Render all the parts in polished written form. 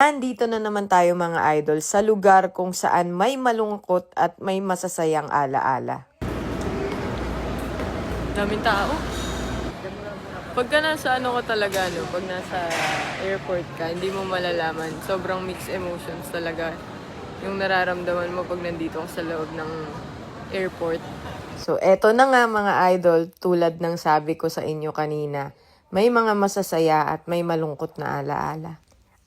Nandito na naman tayo mga idol sa lugar kung saan may malungkot at may masasayang alaala. Daming tao. Pagka nasa pag nasa airport ka, hindi mo malalaman. Sobrang mixed emotions talaga yung nararamdaman mo pag nandito ka sa loob ng airport. So, eto na nga mga idol, tulad ng sabi ko sa inyo kanina, may mga masasaya at may malungkot na alaala.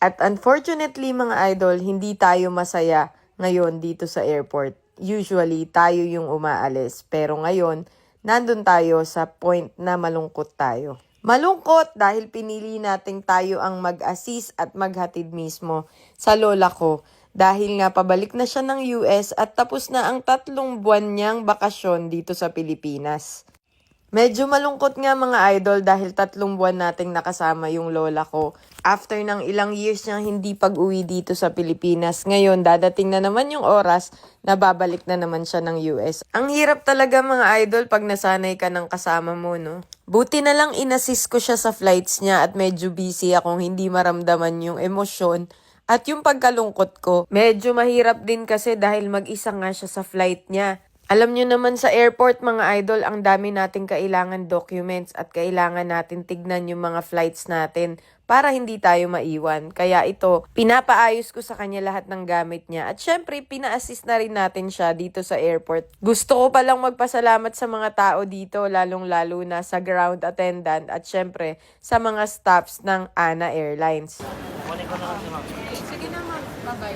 At unfortunately mga idol, hindi tayo masaya ngayon dito sa airport. Usually, tayo yung umaalis. Pero ngayon, nandun tayo sa point na malungkot tayo. Malungkot dahil pinili nating tayo ang mag-assist at maghatid mismo sa lola ko. Dahil nga pabalik na siya ng US at tapos na ang 3 buwan niyang bakasyon dito sa Pilipinas. Medyo malungkot nga mga idol dahil 3 buwan nating nakasama yung lola ko. After ng ilang years niyang hindi pag-uwi dito sa Pilipinas, ngayon dadating na naman yung oras na babalik na naman siya ng US. Ang hirap talaga mga idol pag nasanay ka ng kasama mo, no? Buti na lang inassist ko siya sa flights niya at medyo busy akong hindi maramdaman yung emosyon at yung pagkalungkot ko. Medyo mahirap din kasi dahil mag-isa nga siya sa flight niya. Alam nyo naman sa airport mga idol, ang dami nating kailangan documents at kailangan natin tignan yung mga flights natin para hindi tayo maiwan. Kaya ito, pinapaayos ko sa kanya lahat ng gamit niya. At syempre, pina-assist na rin natin siya dito sa airport. Gusto ko palang magpasalamat sa mga tao dito, lalong-lalo na sa ground attendant at syempre sa mga staffs ng ANA Airlines. Sige na ma'am, bye-bye.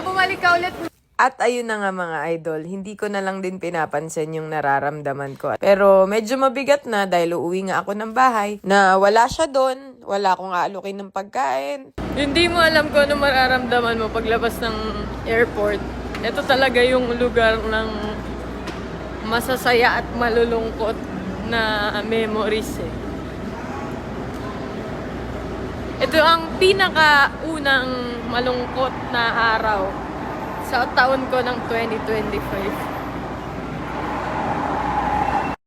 Bumalik ka ulit. At ayun na nga mga idol, hindi ko na lang din pinapansin yung nararamdaman ko. Pero medyo mabigat na dahil uuwi nga ako ng bahay na wala siya doon, wala akong aalukin ng pagkain. Hindi mo alam kung ano mararamdaman mo paglabas ng airport. Ito talaga yung lugar ng masasaya at malulungkot na memories eh. Ito ang pinakaunang malungkot na araw sa taon ko ng 2025.